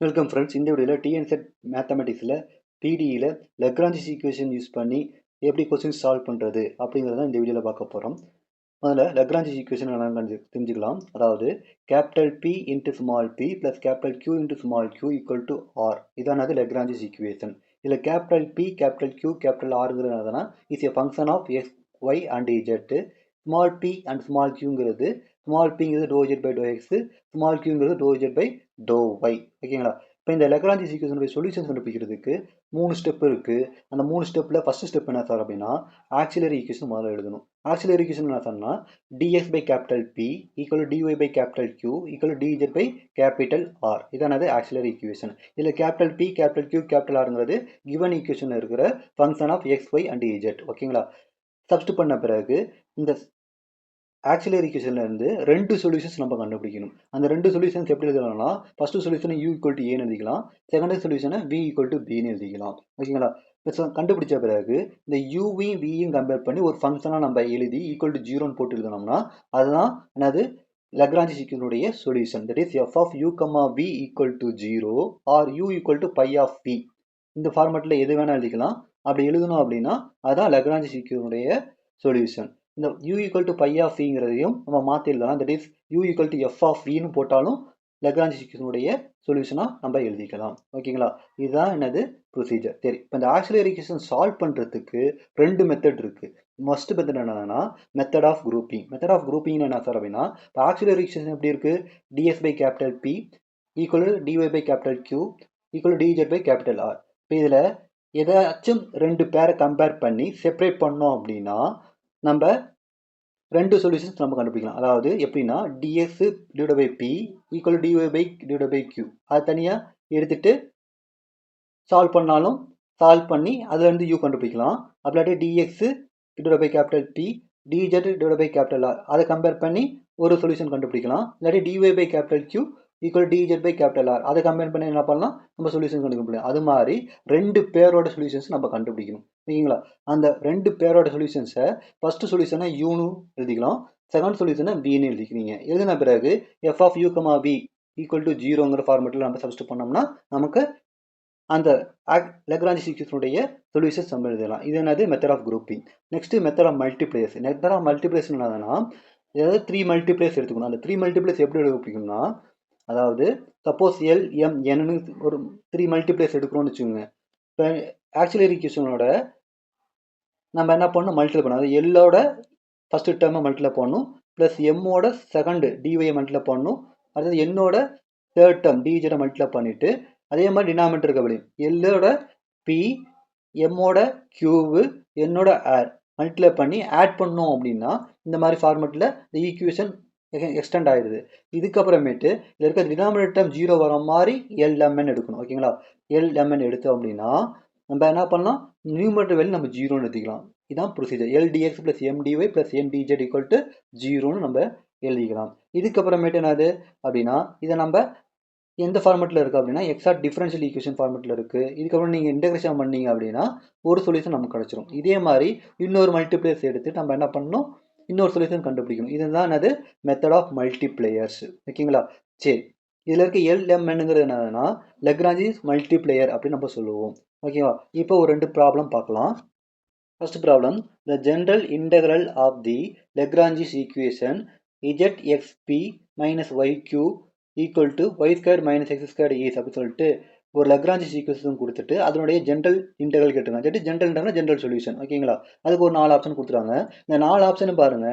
Welcome friends. இந்த வீடியோவில் TNSET மேத்தமெட்டிக்ஸில் பிடியில் லெக்ரான்ஜிஸ் ஈக்குவேஷன் யூஸ் பண்ணி எப்படி கொஸ்டின் சால்வ் பண்ணுறது அப்படிங்கிறத இந்த வீடியோவில் பார்க்க போகிறோம். முதல்ல லெக்ரான்ஜிஸ் ஈக்குவேஷன் என்னன்னு தெரிஞ்சுக்கலாம். அதாவது capital P into small P plus capital Q into small Q equal to R. இதானது லெக்ரான்ஜிஸ் ஈக்குவேஷன். இதில் capital P capital Q capital ஆருங்கிறதுனா is a function of X Y and Z. Small P and small கியூங்கிறது small பிங்கிறது doe Z by doe X, small கியூங்கிறது doe Z by doe Y. ஓகேங்களா? இப்போ இந்த Lagrange's ஈக்குவேஷனுடைய solution கண்டுபிடிக்கிறதுக்கு 3 step இருக்குது. அந்த 3 ஸ்டெப்பில் ஃபஸ்ட்டு ஸ்டெப் என்ன சார் அப்படின்னா ஆக்சிலரி ஈக்குவேஷன் முதல்ல எழுதணும். ஆக்சிலரி ஈக்குவேஷன் என்ன சொன்னால் dx by capital P equal to dy by capital Q equal to dz by capital R. இதானது ஆக்சிலரி ஈக்குவேஷன். இதில் capital P capital Q capital ஆருங்கிறது கிவன் ஈக்குவேஷனில் இருக்கிற function of X Y and Z. ஓகேங்களா? Substitute பண்ண பிறகு இந்த auxiliary ஈக்குவேஷன்ல இருந்து 2 சொல்யூஷன்ஸ் நம்ம கண்டுபிடிக்கணும். அந்த 2 சொல்யூஷன்ஸ் எப்படி எழுதலாம்னா ஃபர்ஸ்ட் சொல்யூஷனை u ஈக்குவல் டு ஏன்னு எழுதிக்கலாம், செகண்ட் சொல்யூஷனை v ஈக்குவல் டு பின்னு எழுதிக்கலாம். ஓகேங்களா? இப்போ கண்டுபிடிச்ச பிறகு இந்த யூவையும் வியும் கம்பேர் பண்ணி ஒரு ஃபங்க்ஷனாக நம்ம எழுதி ஈக்குவல் டு 0ன்னு போட்டு எழுதினோம்னா அதுதான் என்னது லெக்ரான்ஜிஸ் ஈக்குவேஷனுடைய solution. That is F of u v equal to 0 or u equal to phi of v. இந்த ஃபார்மேட்டில் எது வேணால் எழுதிக்கலாம். அப்படி எழுதணும் அப்படின்னா அதுதான் லெக்ரான்ஜிஸ் ஈக்குவேஷனுடைய சொல்யூஷன். இந்த u equal to phi of விங்கிறதையும் நம்ம மாற்றிடலாம். That is u equal to F of வின்னு போட்டாலும் லெக்ரான்ஜிஸ் ஈக்குவேஷனுடைய சொல்யூஷனாக நம்ம எழுதிக்கலாம். ஓகேங்களா? இதுதான் என்னது ப்ரொசீஜர். சரி, இப்போ இந்த ஆக்சிலரி ஈக்குவேஷன் சால்வ் பண்ணுறதுக்கு 2 மெத்தட் இருக்குது. ஃபர்ஸ்ட் மெத்தட் என்னன்னா method of grouping. Method of grouping என்ன சார் அப்படின்னா இப்போ ஆக்சிலரி ஈக்குவேஷன் எப்படி இருக்குது ds by capital P equal to dy by capital Q equal to dz by capital R. இப்போ இதில் ஏதாச்சும் 2 பேரை கம்பேர் பண்ணி செப்பரேட் பண்ணோம் அப்படின்னா நம்ம 2 சொல்யூஷன்ஸ் நம்ம கண்டுபிடிக்கலாம். அதாவது எப்படின்னா dx divide by p equal dy by divide by q. அது தனியாக எடுத்துட்டு சால்வ் பண்ணாலும் சால்வ் பண்ணி அதுலேருந்து u கண்டுபிடிக்கலாம். அப்படி dx divide by capital p dz divide by capital r அதை கம்பேர் பண்ணி ஒரு சொல்யூஷன் கண்டுபிடிக்கலாம். இல்லாட்டி dy by capital q equal dz by capital R அதை கம்பேர் பண்ணி என்ன பண்ணலாம் நம்ம சொல்யூஷன் கண்டுபிடிக்கலாம். அது மாதிரி 2 பேரோட சொல்யூஷன்ஸ் நம்ம கண்டுபிடிக்கணும். ஓகேங்களா? அந்த 2 பேரோட சொல்யூஷன்ஸை ஃபர்ஸ்ட் சொல்யூஷனை யூன்னு எழுதிக்கலாம், செகண்ட் சொல்யூஷனை வின்னு எழுதிக்கிறீங்க. எழுதின பிறகு F of U v equal to 0ங்கிற ஃபார்மெட்டில் நம்ம சப்ஸ்டிட் பண்ணோம்னா நமக்கு அந்த லெக்ரான்ஜிஸ் ஈக்குவேஷனுடைய சொல்யூஷன்ஸ் நம்ம எழுதலாம். இது என்னது method of grouping. Next method of multipliers. Method of multipliers என்னதுன்னா ஏதாவது 3 மல்டிப்ளேஸ் எடுத்துக்கணும். அந்த 3 மல்டிப்ளேஸ் எப்படி எடுக்கணும்னா அதாவது சப்போஸ் எல் எம் என்னு ஒரு 3 மல்டிப்ளேஸ் எடுக்கிறோம்னு வச்சுக்கோங்க. இப்போ ஆக்சிலரி ஈக்குவேஷனோட நம்ம என்ன பண்ணணும் மல்டிப்ளை பண்ணணும். அது எல்லோட ஃபர்ஸ்ட் டேர்மை மல்டிப்ளை பண்ணணும் ப்ளஸ் எம்மோட செகண்ட் டிஒயை மல்டிப்ளை பண்ணணும். அடுத்தது என்னோட தேர்ட் டேர்ம் டிஜெட்டை மல்டிப்ளை பண்ணிவிட்டு அதே மாதிரி டினாமினேட்டர் இருக்க எல்லோட பி எம்மோட கியூவு என்னோட ஆர் மல்டிப்ளை பண்ணி ஆட் பண்ணோம் அப்படின்னா இந்த மாதிரி ஃபார்மெட்டில் இந்த ஈக்குவேஷன் எக்ஸ்டெண்ட் ஆயிடுது. இதுக்கப்புறமேட்டு இதில் இருக்க டினாமினேட்டர் 0 வர மாதிரி எல்எம்என் எடுக்கணும். ஓகேங்களா? எல்எம்என் எடுத்தோம் அப்படின்னா நம்ம என்ன பண்ணலாம் நியூமரேட்டர் வேல்யூ நம்ம 0ன்னு எடுத்துக்கலாம். இதுதான் procedure. L D X plus M D Y plus N D Z equal to 0ன்னு நம்ம எழுதிக்கலாம். இதுக்கப்புறமேட்டு என்னது அப்படின்னா இதை நம்ம எந்த ஃபார்மெட்டில் இருக்குது அப்படின்னா எக்ஸாக்ட் டிஃபரன்ஷியல் ஈக்குவேஷன் ஃபார்மெட்டில் இருக்குது. இதுக்கப்புறம் நீங்கள் இன்டெகிரேஷன் பண்ணீங்க அப்படின்னா ஒரு சொல்யூஷன் நமக்கு கிடச்சிரும். இதே மாதிரி இன்னொரு மல்டிப்ளேஸ் எடுத்து நம்ம என்ன பண்ணணும் இன்னொரு சொல்யூஷன் கண்டுபிடிக்கணும். இதுதான் என்னது மெத்தட் ஆஃப் மல்டிப்ளேயர்ஸ். ஓகேங்களா? சரி, இதில் இருக்க எல்எம்என்னுங்கிறது என்னதுன்னா லெக்ரான்ஜிஸ் மல்டிப்ளேயர் அப்படின்னு நம்ம சொல்லுவோம். ஓகேவா? இப்போ ஒரு 2 ப்ராப்ளம் பார்க்கலாம். First problem the general integral of the Lagrange's equation zxp minus yq equal to Y square minus X square is அப்படின்னு சொல்லிட்டு ஒரு லெக்ரான்ஜிஸ் ஈக்குவேஷன் கொடுத்துட்டு அதனுடைய ஜென்ரல் இன்டெக்ரல் கேட்டுருக்காங்க. General integral general solution. ஓகேங்களா? அதுக்கு ஒரு 4 ஆப்ஷன் கொடுத்துருவாங்க. இந்த 4 ஆப்ஷனும் பாருங்க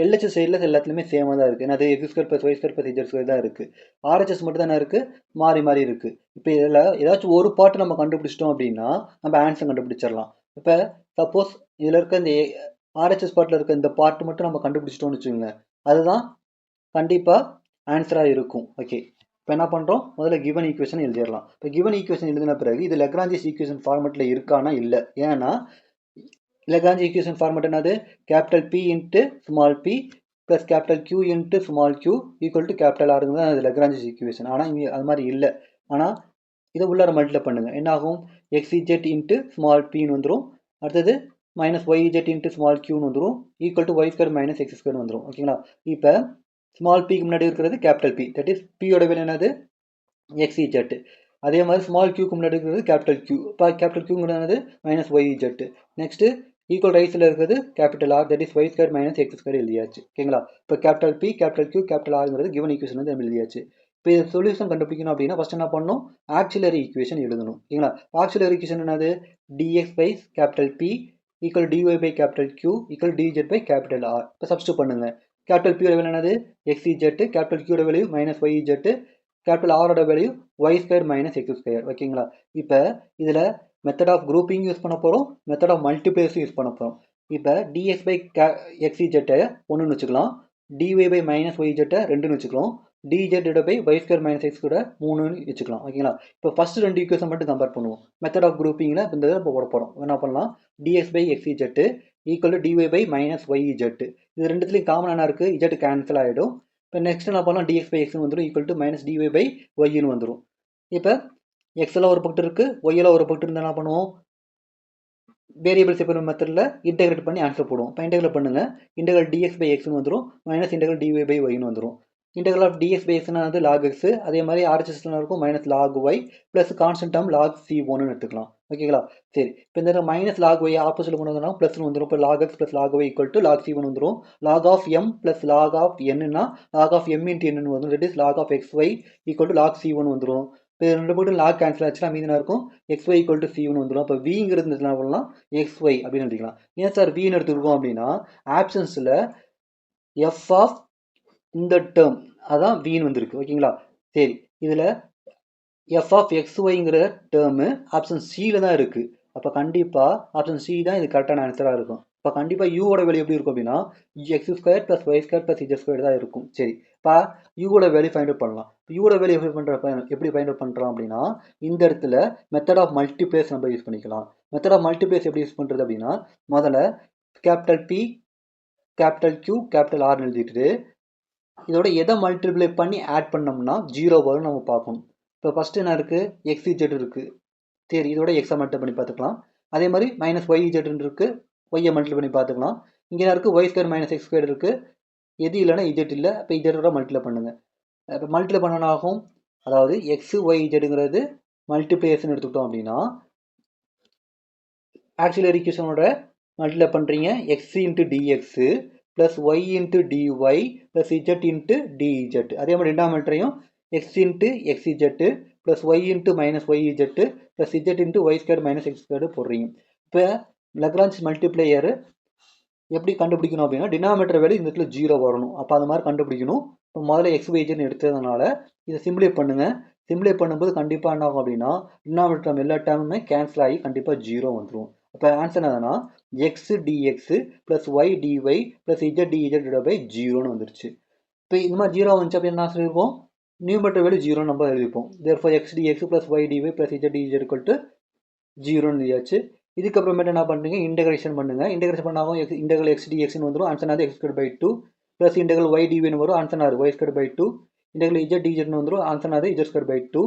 எல்ஹெச் சைடில் எல்லாத்துலேயுமே சேமாக தான் இருக்குது. அது x square plus y square plus z square தான் இருக்குது. ஆர்ஹெச்எஸ் மட்டும் தானே இருக்குது, மாறி மாறி இருக்குது. இப்போ இதில் ஏதாச்சும் ஒரு பார்ட் நம்ம கண்டுபிடிச்சிட்டோம் அப்படின்னா நம்ம ஆன்சர் கண்டுபிடிச்சிடலாம். இப்போ சப்போஸ் இதில் இருக்க இந்த ஆர்ஹெச்எஸ் பார்ட்டில் இருக்க இந்த பார்ட் மட்டும் நம்ம கண்டுபிடிச்சிட்டோம்னு வச்சுக்கோங்க, அதுதான் கண்டிப்பாக ஆன்சராக இருக்கும். ஓகே, இப்போ என்ன பண்ணுறோம் முதல்ல கிவன் ஈக்குவேஷன் எழுதிடலாம். இப்போ கிவன் ஈக்குவேஷன் எழுதின பிறகு இது லெக்ரான்ஜிஸ் ஈக்குவேஷன் ஃபார்மெட்டில் இருக்கானா இல்லை. ஏன்னா லெக்ரான்ஜிஸ் ஈக்குவேஷன் ஃபார்மெட் என்னது capital P into small P plus capital Q into small Q equal to capital ஆருங்க தான் அது லெக்ரான்ஜிஸ் ஈக்குவேஷன். ஆனால் இங்கே அது மாதிரி இல்லை. ஆனால் இதை உள்ளார மல்டிப்ளை பண்ணுங்க என்ன ஆகும் எக்ஸிஜெட் இன்ட்டு ஸ்மால் பின்னு வந்துடும். அடுத்தது minus Y Z into small கியூன்னு வந்துடும் equal to Y square minus X square வந்துடும். ஓகேங்களா? இப்போ ஸ்மால் பிக்கு முன்னாடி இருக்கிறது கேபிட்டல் பி, தட் இஸ் பியோட வேலை என்னது எக்ஸிஜெட். அதே மாதிரி ஸ்மால் கியூக்கு முன்னாடி இருக்கிறது கேபிட்டல் கியூ. இப்போ கேபிட்டல் கியூங்கிறது minus Y Z. Next equal ரைஸில் இருக்கிறது capital R, that is Y square minus X square எழுதியாச்சு. ஓகேங்களா? இப்போ capital P capital Q capital ஆர்ங்கிறது கிவன் ஈக்குவேஷன் வந்து நம்ம எழுதியாச்சு. இப்போ இது சொல்யூஷன் கண்டுபிடிக்கணும் அப்படின்னா ஃபஸ்ட் என்ன பண்ணணும், ஆக்சிலரி ஈக்குவேஷன் எழுதணும். ஓகேங்களா? ஆக்சிலரி ஈக்குவேஷன் என்னது, D X by capital P equal D Y by capital Q equal D Z by capital R. இப்போ சப்ஸ்டியூட் பண்ணுங்க. கேபிட்டல் பியோட வேல்யூ என்னது, எக்ஸ் இஜெட், கேபிட்டல் கியூட value minus Y Z, capital ஆரோட value Y square minus X square. ஓகேங்களா? இப்போ இதில் method of grouping use பண்ண போகிறோம், மெத்தட் ஆஃப் மல்டிப்ளேஸும் யூஸ் பண்ண போகிறோம். இப்போ டிஎக்ஸ் பை எக்ஸ் இஜெட்டை ஒன்றுன்னு வச்சுக்கலாம், டிஒய் பை மைனஸ் ஒய் இஜெட்டை ரெண்டுன்னு வச்சுக்கலாம், dz by y square minus x கூட 3ன்னு வச்சுக்கலாம். ஓகேங்களா? இப்போ ஃபர்ஸ்ட் ரெண்டு ஈக்குவேஷன் மட்டும் கம்பேர் பண்ணுவோம். மெத்தட் ஆஃப் குரூப்பிங்கில் இந்த இதை இப்போ போட போகிறோம். என்ன பண்ணலாம், dx by x z equal to dy by minus Y z. இது ரெண்டுத்துலையும் காமன் என்ன இருக்குது, இஜெட் கேன்சல் ஆகிடும். இப்போ நெக்ஸ்ட் என்ன பண்ணலாம், டிஎக்ஸ் பை எக்ஸ்னு வந்துடும் equal to minus D Y by ஒய்னு வந்துடும். இப்போ எக்ஸெல்லாம் ஒரு பக்கம் இருக்குது, ஒய்யெல்லாம் ஒரு பக்கம் இருந்தால் என்ன பண்ணுவோம், வேரியபிள் செப்பரேட் மெத்தடில் இன்டெகிரேட் பண்ணி ஆன்சர் போடுவோம். இப்போ இன்டெகிரேட் பண்ணுங்கள், இன்டெகிரல் டிஎக்ஸ் பை எக்ஸ்னு வந்துடும் மைனஸ் இன்டெகிரல் டிஒய் பை ஒய்னு வந்துடும். இன்டெகிரல் ஆஃப் டிஎக்ஸ் பை எக்ஸ்னா வந்து லாக் எக்ஸ், அதே மாதிரி ஆர்ஹெச்எஸ்ல இருக்கும் minus log Y plus constant term log சி1னு எடுத்துக்கலாம். ஓகேங்களா? சரி, இப்போ இந்த மைனஸ் லாக் ஒய் ஆப்போசிட்ல கொண்டு வந்தோம்னா ப்ளஸ்னு வந்துடும். இப்போ log X plus log Y equal to log சி1 வந்துடும். Log of M plus log of என்னன்னா லாக் ஆஃப் எம் இன்ட்டு என்னன்னு வந்துடும். That is log of X Y equal to log சி1 வந்துடும். இப்போ ரெண்டு மட்டும் லாக் கேன்சல் ஆச்சுன்னா மீதி என்ன இருக்கும், எக்ஸ் ஒய் ஈக்குவல் டு சி1 வந்துடும். இப்போ விங்கிறது என்ன பண்ணலாம், எக்ஸ் ஒய் அப்படின்னு எடுத்துக்கலாம். ஏன் சார் வின்னு எடுத்துருக்கோம் அப்படின்னா, ஆப்ஷன்ஸில் எஃப் ஆஃப் இந்த டேர்ம் அதான் வின்னு வந்திருக்கு. ஓகேங்களா? சரி, இதில் எஃப் ஆஃப் எக்ஸ் ஒய்ங்கிற டேர்மு ஆப்ஷன் சியில் தான் இருக்குது. அப்போ கண்டிப்பாக ஆப்ஷன் சி தான் இது கரெக்டான ஆன்சராக இருக்கும். இப்போ கண்டிப்பாக யூவோட வேல்யூ எப்படி இருக்கும் அப்படின்னா x square plus y square plus z square தான் இருக்கும். சரி, இப்போ யூவோட வேல்யூ ஃபைண்ட் அவுட் பண்ணலாம். யூவோட வேல்யூ எப்படி ஃபைண்ட் அவுட் பண்ணுறோம் அப்படின்னா, இந்த இடத்துல மெத்தட் ஆஃப் மல்டிப்ளேஸ் நம்ம யூஸ் பண்ணிக்கலாம். மெத்தட் ஆஃப் மல்டிப்ளேஸ் எப்படி யூஸ் பண்ணுறது அப்படின்னா, முதல்ல capital P capital Q capital ஆர்னு எழுதிட்டு இதோட எதை மல்டிப்ளை பண்ணி ஆட் பண்ணோம்னா 0 வரும் நம்ம பார்க்கணும். இப்போ ஃபஸ்ட்டு என்ன இருக்குது, எக்ஸ் இஜெட் இருக்குது. சரி, இதோட எக்ஸை மல்டிப்ளை பண்ணி பார்த்துக்கலாம். அதே மாதிரி மைனஸ் ஒய் இஜெட்னு இருக்குது, ஒய்யை மல்டிப்ளை பண்ணி பார்த்துக்கலாம். இங்கே இருக்குது y square minus X square இருக்குது, எது இல்லைன்னா இஜெட் இல்லை. இப்போ இஜெட்டோட மல்டிப்ளை பண்ணுங்கள். இப்போ மல்டிப்ளை பண்ணணும் ஆகும், அதாவது எக்ஸ் ஒய் இஜெட்டுங்கிறது மல்டிப்ளேஷன் எடுத்துக்கிட்டோம் அப்படின்னா ஆக்சிலரி ஈக்குவேஷனோட மல்டிப்ளை பண்ணுறீங்க, X into D X plus Y into dy plus Z into D Z. அதே மாதிரி டினாமினேட்டரையும் X into X Z plus Y into minus Y Z plus Z into Y square minus X square போடுறீங்க. இப்போ Lagrange multiplier எப்படி கண்டுபிடிக்கணும் அப்படின்னா, denominator value இந்த இடத்துல 0 வரணும். அப்போ அது மாதிரி கண்டுபிடிக்கணும். இப்போ முதல்ல எக்ஸ் ஒய்ஜெட்னு எடுத்ததுனால இதை சிம்பிளை பண்ணுங்கள். சிம்பிளை பண்ணும்போது கண்டிப்பாக என்ன ஆகும் அப்படின்னா, டினாமினேட்டர் எல்லா டேர்முமே கேன்சல் ஆகி கண்டிப்பாக 0 வந்துடும். இப்போ ஆன்சர் என்னதுன்னா X D X plus Y D Y plus Z D Z by 0ன்னு வந்துருச்சு. இப்போ இந்த மாதிரி 0 வந்துச்சு அப்படின்னு என்ன சொல்லியிருப்போம், நியூமரேட்டர் வேல்யூ 0 நம்ம எழுதிப்போம். Therefore X D X plus Y D Y plus Z D Z equal to 0ன்னு எழுதியாச்சு. இதுக்கப்புறமேட்டு என்ன பண்ணுறீங்க, இன்டெகிரேஷன் பண்ணுங்கள். இன்டெகிரேஷன் பண்ணாலும் இன்டெகிரல் எக்ஸ் டிஎக்ஸ்னு வந்துடும், ஆன்சர் அது x square by 2 plus integral y டிவின்னு வரும், ஆன்சர் அது y square by 2 integral z டிஇஜெட்னு வந்துடும், ஆன்சர் அது z square by 2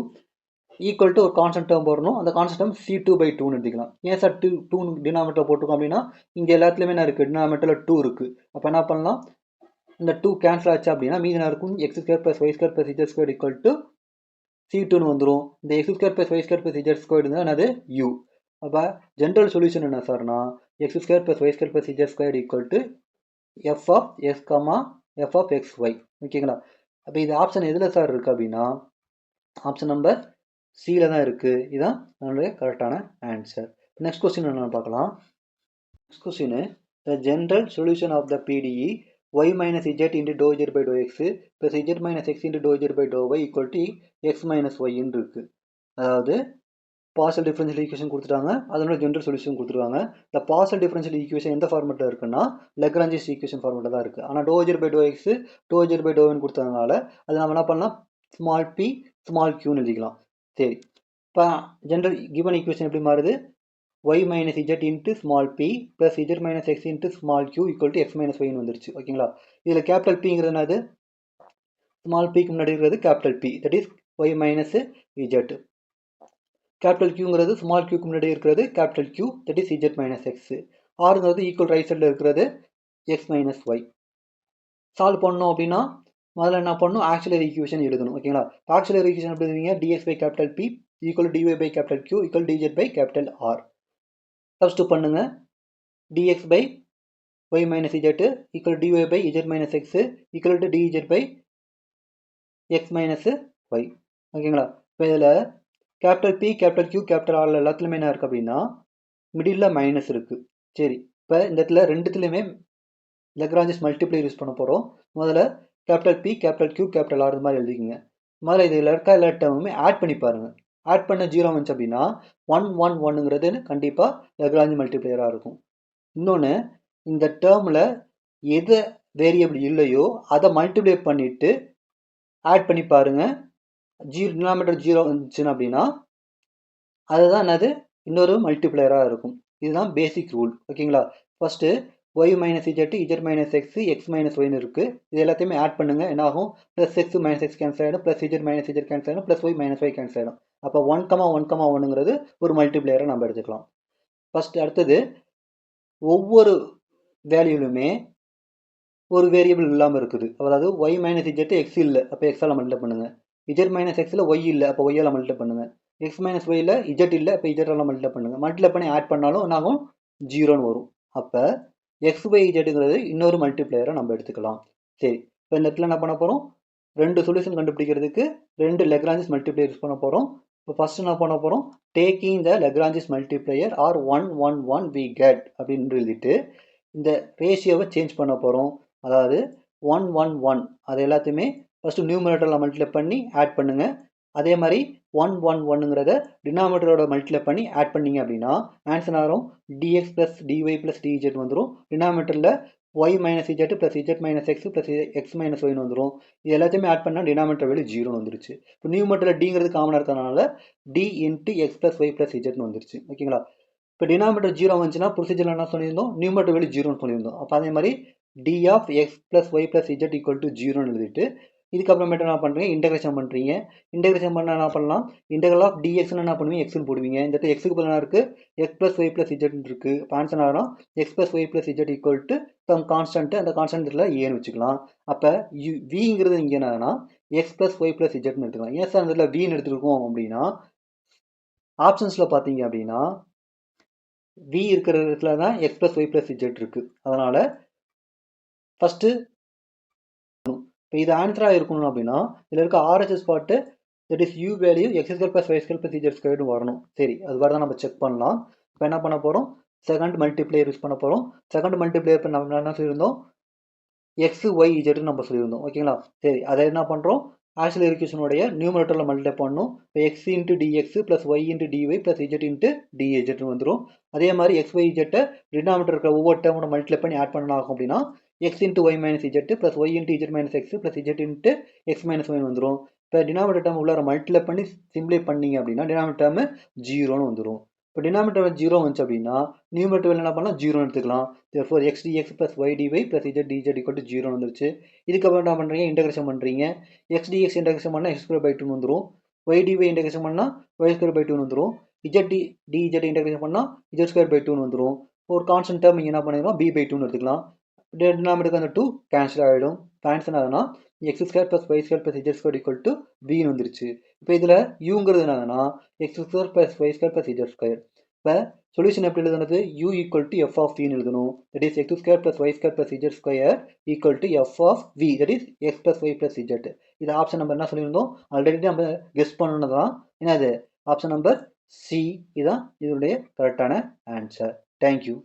equal to ஒரு கான்ஸ்டன்ட் டேர்ம் வரணும். அந்த கான்ஸ்டன்ட் டேர்ம் C2 by 2ன்னு எடுத்துக்கலாம். ஏன் சார் 2 டினாமினேட்டர் போட்டிருக்கோம் அப்படின்னா, இங்கே எல்லாத்துலேயுமே என்ன இருக்குது, டினாமினேட்டரில் 2 இருக்குது. அப்போ என்ன பண்ணலாம், இந்த 2 கேன்சல் ஆச்சு அப்படின்னா மீதி என்ன இருக்கும், x square plus y square plus z square equal to C2ன்னு வந்துடும். இந்த x square plus y square plus z square இருந்தால் என்னது யூ. அப்போ ஜென்ரல் சொல்யூஷன் என்ன சார்னா, x square plus y square plus z square equal to F of x comma f of X y. ஓகேங்களா? அப்போ இது ஆப்ஷன் எதில் சார் இருக்குது அப்படின்னா, ஆப்ஷன் நம்பர் சியில் தான் இருக்குது. இதுதான் நம்மளுடைய கரெக்டான ஆன்சர். நெக்ஸ்ட் கொஸ்டின் என்னென்னு பார்க்கலாம். Next question, the general solution of the PDE y minus z into dou z by dou x plus z minus x into dou z by dou y equal to x minus y ன்னு இருக்கு. அதாவது partial differential equation கொடுத்துட்டாங்க, அதனோட general solution கொடுத்துருவாங்க. இந்த partial differential equation எந்த ஃபார்மெட்டில் இருக்குன்னா லக்ராஞ்சிஸ் equation ஃபார்மெட்டில் தான் இருக்குது. ஆனால் dou z by dou x dou z by dou y கொடுத்ததுனால அது நம்ம என்ன பண்ணலாம், ஸ்மால் p ஸ்மால் qன்னு எழுதிக்கலாம். சரி, இப்போ ஜென்ரல் கிவன் ஈக்குவேஷன் எப்படி மாறுது, y minus z into small p plus z minus x into small q equal to x minus y ன்னு வந்துருச்சு. ஓகேங்களா? இதில் கேபிட்டல் பிங்கிறது என்னது, ஸ்மால் பிக்கு முன்னாடி இருக்கிறது capital P, that is y minus z. Capital கியூங்கிறது ஸ்மால் கியூக்கு முன்னாடி இருக்கிறது capital Q, that is z minus x. ஆறுங்கிறது ஈக்குவல் ரைட் சைடில் இருக்கிறது x minus y. சால்வ் பண்ணோம் அப்படின்னா முதல்ல என்ன பண்ணணும், ஆக்சிலரி ஈக்குவேஷன் எழுதணும். ஓகேங்களா? ஆக்சிலரி ஈக்குவேஷன் எப்படி எழுதுவீங்க, dx by capital P equal dy by capital Q equal dz by capital R. Substitute பண்ணுங்க. dx by y minus z equal dy by z minus x equal to dz by x minus y. ஓகேங்களா? இப்போ இதில் capital P capital Q capital ஆரில் எல்லாத்துலேயுமே என்ன இருக்குது அப்படின்னா middle minus இருக்குது. சரி, இப்போ இந்த இடத்துல ரெண்டுத்துலேயுமே லெக்ராஞ்சஸ் மல்டிப்ளை யூஸ் பண்ண போகிறோம். முதல்ல capital P capital Q capital R இது மாதிரி எழுதிக்கங்க. முதல்ல இதில் இருக்க எல்லா டேர்முமே ஆட் பண்ணி பாருங்கள். ஆட் பண்ண 0 வந்துச்சு அப்படின்னா 1 1 1ங்கிறது கண்டிப்பாக லெக்ராஞ்ச் மல்டிப்ளையராக இருக்கும். இன்னொன்று, இந்த டேர்மில் எது வேரியபிள் இல்லையோ அதை மல்டிப்ளை பண்ணிவிட்டு ஆட் பண்ணி பாருங்கள். டினாமினேட்டர் 0 வந்துச்சுன்னா அப்படின்னா அதுதான் என்னது இன்னொரு மல்டிப்ளையராக இருக்கும். இதுதான் பேசிக் ரூல். ஓகேங்களா? First y minus z z minus x x minus ஒய்னு இருக்குது. இது எல்லாத்தையுமே ஆட் பண்ணுங்கள். என்ன ஆகும்? Plus x minus x cancel ஆகிடும், plus z minus z cancel ஆகிடும், plus y minus y cancel ஆகிடும். அப்போ 1,1,1ங்கிறது ஒரு மல்டிப்ளையரை நம்ம எடுத்துக்கலாம். ஃபஸ்ட்டு அடுத்தது, ஒவ்வொரு வேல்யூலுமே ஒரு வேரியபிள் இல்லாமல் இருக்குது. அதாவது y மைனஸ் z எக்ஸ் இல்லை, அப்போ எக்ஸால் மல்டிப்ளை பண்ணுங்கள். z மைனஸ் எக்ஸில் ஒய் இல்லை, அப்போ ஒய்யால் மல்டிப்ளை பண்ணுங்கள். எக்ஸ் மைனஸ் ஒய்யில் z இல்லை, அப்போ z மல்டிப்ளை பண்ணுங்கள். மல்டிப்ளை பண்ணி ஆட் பண்ணாலும் என்னாகும்? 0ன்னு வரும். அப்போ எக்ஸ் பை இஜெட்டுங்கிறது இன்னொரு மல்டிப்ளையரை நம்ம எடுத்துக்கலாம். சரி, இப்போ இந்த இடத்துல என்ன பண்ண போகிறோம்? ரெண்டு சொல்யூஷன் கண்டுபிடிக்கிறதுக்கு ரெண்டு லெக்ராஞ்சஸ் மல்டிப்ளையர் யூஸ் பண்ண போகிறோம். இப்போ ஃபஸ்ட்டு என்ன பண்ண போகிறோம்? Taking the Lagrange's multiplier are 1 1 1 we get அப்படின்னு எழுதிட்டு இந்த ரேஷியோவை சேஞ்ச் பண்ண போகிறோம். அதாவது 1 1 1 அது எல்லாத்தையுமே ஃபஸ்ட்டு நியூமரேட்டரில் மல்டிப்ளை பண்ணி ஆட் பண்ணுங்கள். அதே மாதிரி 1 1 1ங்கிறத டினாமினேட்டரோட மல்டிப்ளை பண்ணி ஆட் பண்ணிங்க அப்படின்னா ஆன்சர் ஆகும் dx plus dy plus dz வந்துடும். டினாமினேட்டரில் y minus z plus z minus x plus x minus ஒய்னு வந்துடும். இது எல்லாத்தையுமே ஆட் பண்ணால் டினாமினேட்டர் வேல்யூ 0 வந்துருச்சு. இப்போ நியூமரேட்டரில் டிங்கிறது காமனாக இருக்கிறதுனால d into x plus y plus zன்னு வந்துருச்சு. ஓகேங்களா? இப்போ டினாமினேட்டர் 0 வந்துச்சுன்னா ப்ரொசீஜரில் என்ன சொல்லியிருந்தோம்? நியூமரேட்டர் வேல்யூ 0ன்னு சொல்லியிருந்தோம். அப்போ அதே மாதிரி d of x plus y plus z equal to 0ன்னு எழுதிட்டு இதுக்கப்புறமேட்டு என்ன பண்ணுறீங்க? இன்டெகிரேஷன் பண்ணுறீங்க. இன்டெகிரேஷன் பண்ணால் என்ன பண்ணலாம்? இன்டெகிரல் ஆஃப் dxன்னு என்ன பண்ணுவீங்க? எக்ஸ்னு போடுவீங்க. இந்த இடத்துல எக்ஸுக்கு பதிலாக இருக்குது எக்ஸ் ப்ளஸ் ஒய் ப்ளஸ் இஜெட்னு இருக்குது. இப்போ ஆன்சர் ஆகலாம் x plus y plus z equal to some constant, அந்த கான்ஸ்டன்ட்டில் ஏன்னு வச்சுக்கலாம். அப்போ விங்கிறது இங்கே என்னன்னா எக்ஸ் ப்ளஸ் ஒய் ப்ளஸ் இஜெட்னு எடுத்துக்கலாம். ஏன் சார் அந்த இடத்துல வின்னு எடுத்துருக்கோம் அப்படின்னா ஆப்ஷன்ஸில் பார்த்தீங்க அப்படின்னா வி இருக்கிற இடத்துல தான் x plus y plus z இருக்குது. அதனால் ஃபஸ்ட்டு இப்போ இது ஆன்சராக இருக்கணும் அப்படின்னா இதில் இருக்க RHS spot that is u value x square plus y square plus z ஸ்கொயர்னு வரணும். சரி, அது வர தான் நம்ம செக் பண்ணலாம். இப்போ என்ன பண்ண போகிறோம்? செகண்ட் மல்டிப்ளேயர் யூஸ் பண்ண போகிறோம். செகண்ட் மல்டிப்ளேயர் இப்போ நம்ம என்ன சொல்லியிருந்தோம்? எக்ஸ் ஒய் இஜெட்னு நம்ம சொல்லியிருந்தோம். ஓகேங்களா? சரி, அதை என்ன பண்ணுறோம்? ஆக்சுவல் ஈக்குவேஷனுடைய நியூமரேட்டரில் மல்டிப்ளை பண்ணணும். இப்போ எக்ஸ் இன்ட்டு டிஎக்ஸ் plus Y into dy plus Z into டிஎஜெட்னு வந்துடும். அதே மாதிரி எக்ஸ் ஒய் இஜெட்டை டினாமினேட்டர் இருக்கிற ஒவ்வொரு டேர்மோட மல்டிப்ளை பண்ணி ஆட் பண்ண ஆகும் அப்படின்னா x into y minus z plus y into z minus x plus z into x minus y வந்துடும். இப்போ டினாமினேட்டர் டேர்ம் உள்ளார மல்டிப்ளை பண்ணி சிம்பிளை பண்ணிங்க அப்படின்னா டினாமினேட்டர் டேர்மு 0ன்னு வந்துடும். இப்போ டினாமினேட்டர் 0 வந்துச்சு அப்படின்னா நியூமரேட்டர் என்ன பண்ணலாம்? 0 எடுத்துக்கலாம். therefore x dx plus y dy plus z dz equal to 0 வந்துருச்சு. இதுக்கப்புறம் என்ன பண்ணுறீங்க? இன்டெகிரேஷன் பண்ணுறீங்க. x dx இன்டெகிரேஷன் பண்ணால் x square by 2 வந்துடும். y dy இன்டெகிரேஷன் பண்ணால் y square by 2 வந்துடும். z dz இன்டெகிரேஷன் பண்ணால் z square by 2 வந்துடும். ஒரு கான்ஸ்டன்ட் டேர்ம் இங்கே என்ன பண்ணிடுறோம்? b by 2 எடுத்துக்கலாம். டினாமினேட்டருக்கு அந்த 2 கேன்சல் ஆகிடும். ஆன்சர் ஆகுதுன்னா x square plus y square plus z square equal to பின்னு வந்துருச்சு. இப்போ இதில் யூங்கிறது என்னன்னா x square plus y square plus z square. இப்போ சொல்யூஷன் எப்படி எழுதுனது? U equal to F of வின்னு எழுதணும். That is x square plus y square plus z square equal to F of v, that is x plus y plus z. இது option number என்ன சொல்லியிருந்தோம்? Already நம்ம guess பண்ணது தான். என்னது? Option number C. இதுதான் இதனுடைய கரெக்டான ஆன்சர். தேங்க்யூ.